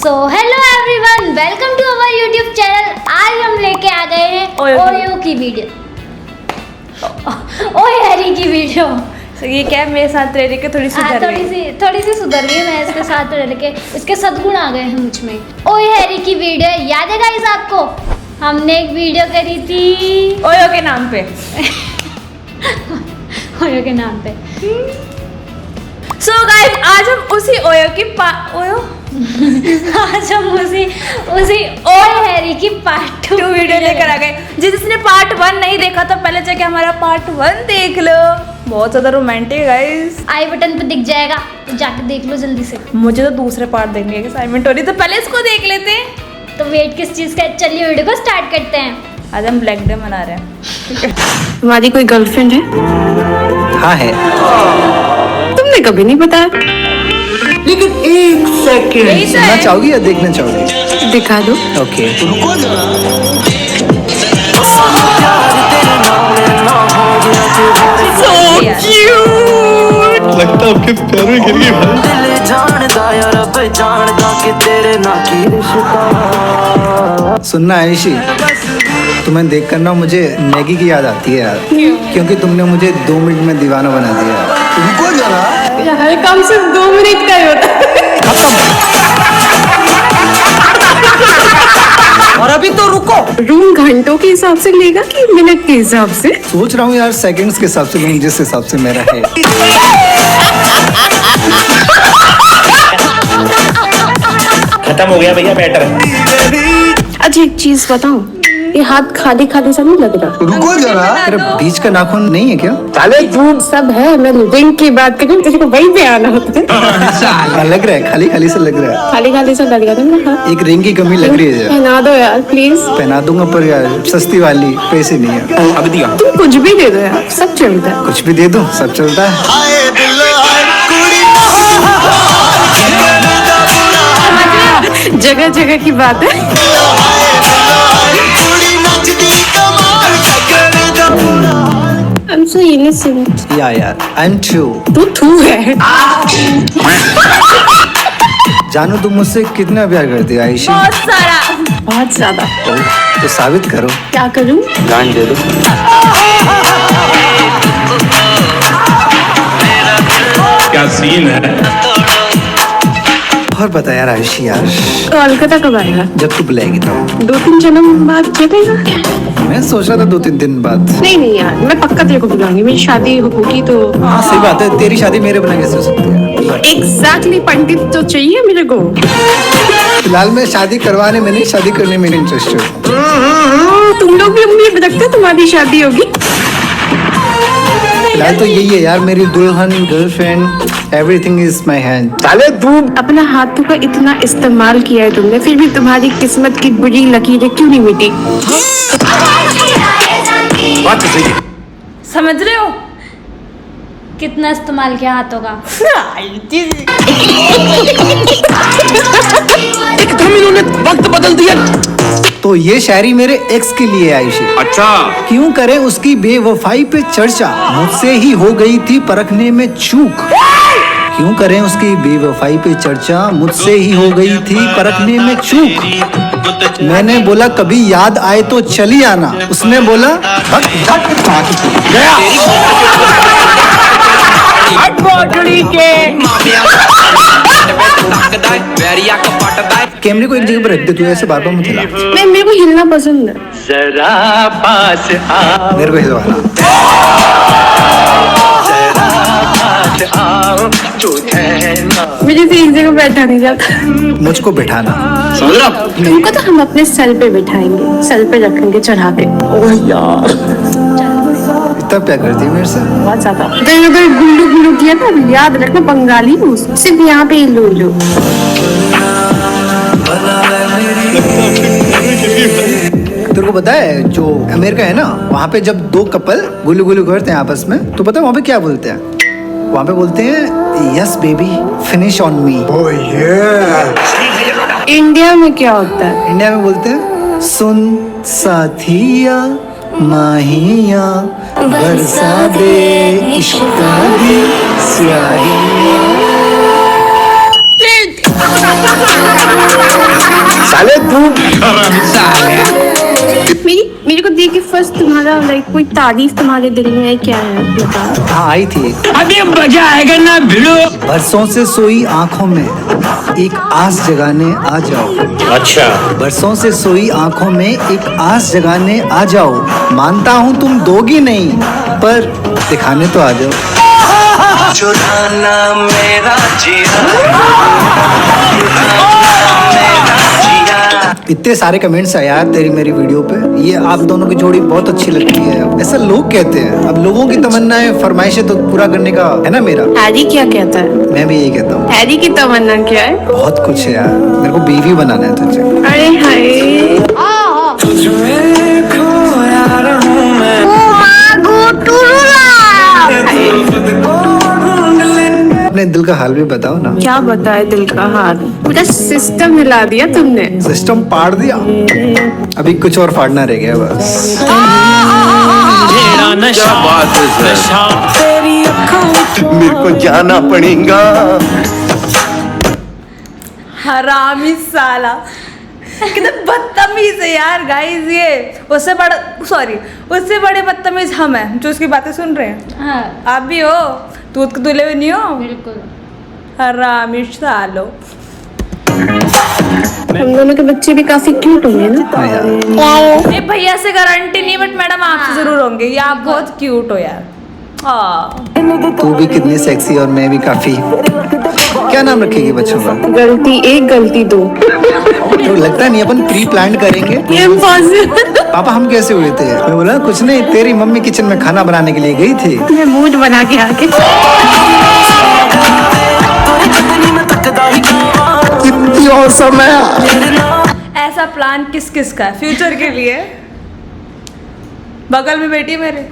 So hello everyone, welcome to our YouTube channel. आज हम लेके आ गए हैं ओयो की वीडियो, ओए हरी की वीडियो। ये क्या है, मेरे साथ रह के थोड़ी सी सुधर गई मैं। इसके साथ रह के इसके सद्गुण आ गए हैं मुझ में। ओए हरी की वीडियो याद है गाइस आपको? हमने एक वीडियो करी थी ओयो के नाम पे। ओयो के नाम पे। सो गाइस, आज हम उसी ओयो की आज हम उसी ओए हैरी की पार्ट 2 वीडियो लेकर आ गए। जिसने पार्ट 1 नहीं देखा तो पहले जाके हमारा पार्ट 1 देख लो। बहुत ज्यादा रोमांटिक गाइस। आई बटन पे दिख जाएगा, तो जाके देख लो जल्दी से। मुझे तो दूसरे पार्ट देखने की असाइनमेंट हो रही, तो पहले इसको देख लेते हैं। तो वेट किस चीज का? चलिए वीडियो को स्टार्ट करते हैं। आज हम ब्लैक डे मना रहे हैं। तुम्हारी कोई गर्लफ्रेंड है? हाँ है। तुमने कभी नहीं बताया। लेकिन एक सेकंड, यही तो सुनना है। चाहोगी या देखना चाहोगी? दिखा दो। ओके। लगता है आपके पैरों में गिर गई भाई। सुनना आयुषी, तुम्हें देख कर ना मुझे मैगी की याद आती है यार। क्योंकि तुमने मुझे 2 मिनट में दीवाना बना दिया। रुको जरा, हर काम सिर्फ 2 मिनट का ही होता है। और अभी तो रुको। रूम घंटों के हिसाब से लेगा कि मिनट के हिसाब से? सोच रहा हूँ यार, सेकंड्स के हिसाब से लूँ, जिस हिसाब से मेरा है। खत्म हो गया भैया बैटर। अच्छा एक चीज बताऊं, ये हाथ खाली खाली सा नहीं लग रहा? रुको जरा, तेरा बीच का नाखून नहीं है क्या? दूध सब है, मैं रिंग की बात करूं किसी को वहीं पे आना होता है। लग रहा है, खाली खाली से लग रहा है। खाली खाली सा लग रहा था मेरा हाथ। एक रिंग की कमी लग रही है यार। पहना दो यार प्लीज। पहना दूंगा, पर यार सस्ती वाली, पैसे नहीं है। अब दिया। तुम कुछ भी दे दो यार, सब चलता है। कुछ भी दे दूं, सब चलता है। जगह जगह की बात है। I'm so innocent. या यार, I'm true। तू थू है। जानू, तुम मुझसे कितना प्यार करती है आयुषी? बहुत सारा। बहुत ज्यादा। तो साबित करो। क्या करूं? गांड दे दो। क्या सीन है। और बता यार आयुषी यार, कोलकाता कब आएगा? जब तू बुलाएगी तब। 2-3 जन्म बाद चलेगा? मैं सोच रहा था 2-3 दिन बाद। नहीं नहीं यार, मैं पक्का तेरे को बुलाऊंगी। मेरी शादी होगी तो। हाँ सही बात है, तेरी शादी मेरे बिना कैसे हो सकती है? एग्जैक्टली पंडित तो चाहिए मेरे को। फिलहाल मैं शादी करवाने में नहीं, शादी करने में इंटरेस्टेड हूँ। तुम लोग भी उम्मीद रखते हो तुम्हारी शादी होगी? फिलहाल तो यही है यार, मेरी दुल्हन, girlfriend, everything is my hand. साले तू अपना हाथों का इतना इस्तेमाल किया है तुमने, फिर भी तुम्हारी किस्मत की बुरी लकीरें क्यों नहीं मिटी? बात तो सही है। समझ रहे हो? कितना इस्तेमाल किया हाथों का। एकदम इन्होंने वक्त बदल दिया। तो ये शायरी मेरे एक्स के लिए आयुषी। अच्छा। क्यों करें उसकी बेवफाई पे चर्चा, मुझसे ही हो गई थी परखने में चूक। क्यों करें उसकी बेवफाई पे चर्चा, मुझसे ही हो गई थी परखने में चूक। मैंने बोला कभी याद आए तो चली आना, उसने बोला धक धक भाग गया। कैमरे को एक जगह पर रख दे, तू ऐसे बार बार मत हिला। मेरे को हिलना पसंद है। जरा पास आओ, मेरे को हिलवाना। मुझे तो एक जगह बैठा नहीं जाता। मुझको बिठाना। समझ रहा। तुमको तो हम अपने सर पे बिठाएंगे, सर पे रखेंगे चढ़ा के। इतना प्यार करती है मेरे से? बहुत ज्यादा। तेरे को गुल्लू गुल्लू किया था, याद रखना, बंगाली हूँ, सिर्फ यहाँ पे ही लो लो। तेरे को पता है जो अमेरिका है ना, वहाँ पे जब 2 कपल गुल्लू गुल्लू करते हैं आपस में, तो पता है वहाँ पे क्या बोलते हैं? वहाँ पे बोलते हैं yes baby finish on me. India में क्या होता है? इंडिया में बोलते हैं सुन साथिया माहिया बरसा दे इश्क की स्याही। मेरे को देख के फर्स्ट तुम्हारा लाइक कोई तारीफ तुम्हारे दिल में है क्या है बताओ। हाँ आई थी। अभी मजा आएगा ना भिड़ो। बरसों से सोई आंखों में एक आस जगाने आ जाओ। अच्छा। बरसों से सोई आंखों में एक आस जगाने आ जाओ। मानता हूँ तुम दोगी नहीं, पर दिखाने तो आ जाओ। चुराना मेरा जिया। इतने सारे कमेंट्स आए यार तेरी मेरी वीडियो पे, ये आप दोनों की जोड़ी बहुत अच्छी लगती है, ऐसा लोग कहते हैं। अब लोगों की तमन्नाएं फरमाइशें तो पूरा करने का है ना मेरा। हैरी क्या कहता है? मैं भी यही कहता हूँ। हैरी की तमन्ना क्या है? बहुत कुछ है यार, मेरे को बीवी बनाना है तुझे। अरे हाय अपने दिल का हाल भी बताओ ना। क्या बताए दिल का हाल? पूरा सिस्टम हिला दिया तुमने। सिस्टम पाड़ दिया, अभी कुछ और फाड़ना रह गया बस। क्या बात है सर, मेरे को जाना पड़ेगा। हरामी साला, कितना बदतमीज है यार गाइस ये। उससे बड़े बदतमीज हम हैं जो उसकी बातें सुन रहे हैं। हाँ आप भी हो, दूध के दूल्हे भी नहीं हो। बिल्कुल। हरामी सालो। हम दोनों के बच्चे भी काफी क्यूट होंगे ना। हाँ यार, नहीं भैया से गारंटी नहीं, बट मैडम आपसे जरूर होंगे। ये आप बहुत क्यूट हो यार। तू भी कितनी सेक्सी और मैं भी काफी। क्या नाम रखेगी बच्चों का? गलती एक गलती दो। तो लगता नहीं अपन प्री प्लान करेंगे। ये इम्पॉसिबल। पापा हम कैसे हुए थे? मैं बोला कुछ नहीं, तेरी मम्मी किचन में खाना बनाने के लिए गई थी। मैं मूड बना के आके कितनी औसम है। ऐसा प्लान किस किस का है फ्यूचर के लिए? बगल में बेटी मेरे।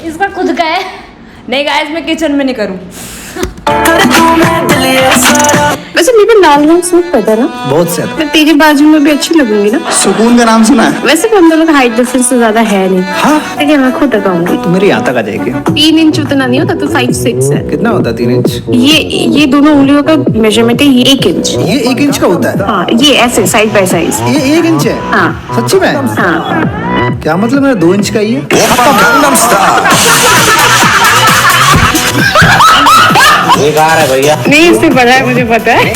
इसका खुद का है। नहीं गाइस, मैं किचन में नहीं करूँ। वैसे मेरे को लाल रंग सूट पता ना, बहुत ज्यादा। मैं तेरी बाजू में भी अच्छी लगूंगी ना। सुकून का नाम सुना है? वैसे भी हम दोनों का हाइट डिफरेंस तो ज्यादा है नहीं। हाँ, लेकिन मैं खुद लगाऊंगी। तू मेरी यहाँ तक आ जाएगी। 3 इंच उतना नहीं होता, तो 5-6 है। कितना होता है 3 इंच? ये दोनों उंगलियों का मेजरमेंट है, ये 1 इंच। ये 1 इंच का होता है? हाँ, ये ऐसे साइड बाय साइड। ये 1 इंच है? हाँ। सच्ची में? हाँ, क्या मतलब मेरा 2 इंच का ही है? बेकार है भैया। नहीं इससे बड़ा है, मुझे पता है।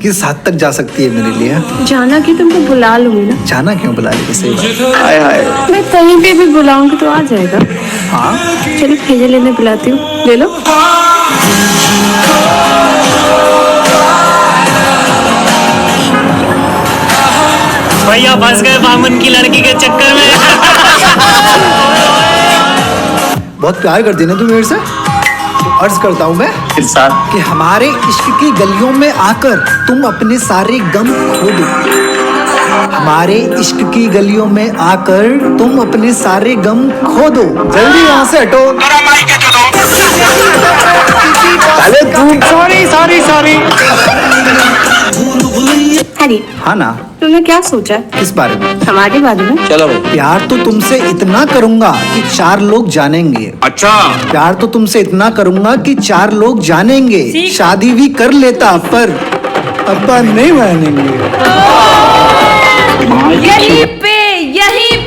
किस हद तक जा सकती है मेरे लिए? जाना कि तुमको बुला लूंगी ना। जाना क्यों बुला लेगी? सही बात। हाय हाय, मैं कहीं पे भी बुलाऊंगी तो आ जाएगा। हाँ चलो भेजे लेने बुलाती हूँ, ले लो। भैया फंस गए बामन की लड़की के चक्कर में। बहुत प्यार करती है ना तू मेरे से। तो अर्ज करता हूँ मैं कि हमारे इश्क की गलियों में आकर तुम अपने सारे गम खो दो। हमारे इश्क की गलियों में आकर तुम अपने सारे गम खो दो। जल्दी वहाँ से हटो। अरे तू सॉरी। हैरी, हाँ ना, तुमने क्या सोचा? किस बारे में? हमारे बारे में। चलो भाई। प्यार तो तुमसे इतना करूंगा कि 4 लोग जानेंगे। अच्छा। प्यार तो तुमसे इतना करूंगा कि 4 लोग जानेंगे। शादी भी कर लेता पर अब्बा नहीं मानेंगे। यहीं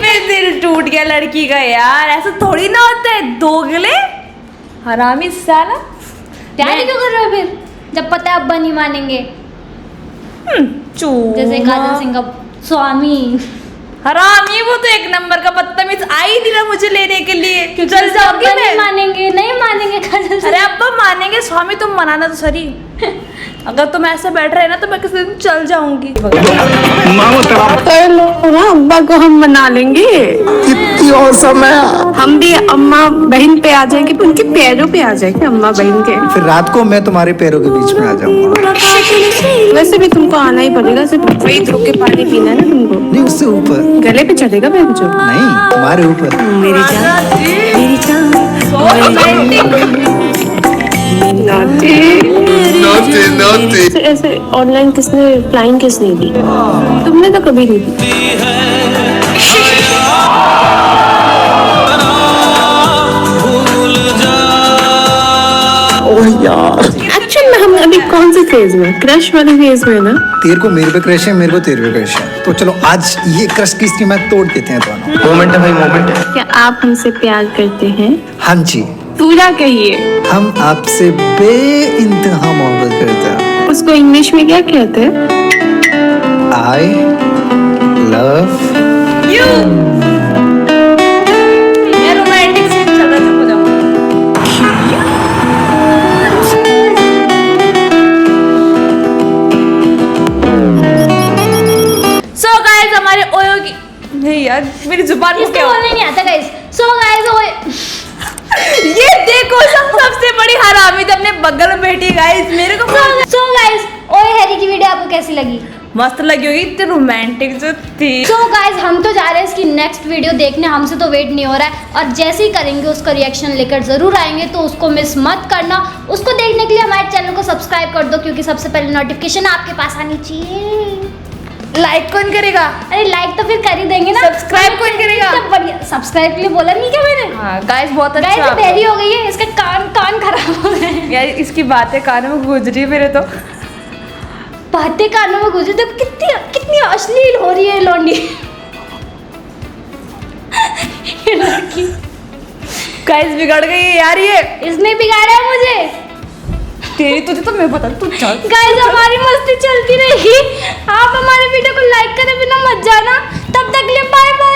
पे दिल टूट गया लड़की का यार। ऐसा थोड़ी ना होता है, दोगले हरामी साला। प्यार क्यों कर रहे हो फिर, जब पता है अब्बा नहीं मानेंगे? जैसे काजल सिंह का स्वामी। हरामी, वो तो 1 नंबर का बदतमीज। आई नहीं ना मुझे लेने के लिए। क्यों चल जैसे जाओगी अब्बा नहीं मैं? मानेंगे काजल सिंह। अरे अब्बा मानेंगे, स्वामी तुम मनाना तो सही। अगर तुम ऐसे बैठ रहे ना तो मैं किसी दिन चल जाऊंगी। कर लो ना, अब्बा को हम मना लेंगे। कितनी औसम है। हम भी अम्मा बहन पे आ जाएंगे, उनके पैरों पे आ जाएंगे अम्मा बहन के। फिर रात को मैं तुम्हारे पैरों के बीच में आ जाऊंगा। वैसे भी तुमको आना ही पड़ेगा, सिर्फ वही धो के पानी पीना है ना तुमको। नहीं, उससे ऊपर गले पे चढ़ेगा मेरे जो। नहीं, तुम्हारे ऊपर। मेरी जान, मेरी जान। ऐसे ऑनलाइन किसने फ्लाइंग किसने दी? तुमने तो कभी नहीं दी। एक्चुअली में हम अभी कौन से फेज में, क्रश वाले फेज में ना? तेरे को मेरे पे क्रश है, मेरे को तेरे पे क्रश है, तो चलो आज ये क्रश की सीमा तोड़ देते हैं दोनों। मोमेंट है भाई, मोमेंट है। क्या आप हमसे प्यार करते हैं? हाँ जी, पूरा कहिए। हम आपसे बेइंतहा मोहब्बत करते हैं। उसको इंग्लिश में क्या कहते हैं? I love you. ये रोमांटिक सीन चल रहा था, हो जाओ। So guys, हमारे ओयो की नहीं यार, मेरी जुबान को इसको क्या बोलने नहीं आता गाइस। सो गाइस ओए ये देखो, सबसे बड़ी हरामी तो अपने बगल में बैठी गाइस, मेरे को सो गाइस ओए हैरी की वीडियो आपको कैसी लगी? मस्त लगी होगी, इतनी रोमांटिक जो थी। सो गाइस हम तो जा रहे हैं इसकी नेक्स्ट वीडियो देखने, हमसे तो वेट नहीं हो रहा है, और जैसे ही करेंगे उसका रिएक्शन लेकर जरूर आएंगे, तो उसको मिस मत करना। उसको देखने के लिए हमारे चैनल को सब्सक्राइब कर दो, क्योंकि सबसे पहले नोटिफिकेशन आपके पास आनी चाहिए। लाइक कौन करेगा? अरे लाइक तो फिर कर ही देंगे ना। सब्सक्राइब कौन करेगा? सब बढ़िया, सब्सक्राइब के लिए बोला नहीं क्या मैंने? हाँ गाइस, बहुत अच्छा। गाइस बेरी हो गई है, इसका कान खराब हो गए हैं। यार इसकी बातें कानों में गूंज रही है मेरे तो। बातें कानों में गुजरी, देखो कितनी कितनी अश्लील हो रही है लौंडी। ये लड़की गाइस बिगड़ गई है यार ये। इसने बिगाड़ा है मुझे। तेरी तुझे तो मैं बता, तू चल। गाइस हमारी मस्ती चलती रहेगी, आप हमारे वीडियो को लाइक करे बिना मत जाना। तब तक के लिए बाय बाय।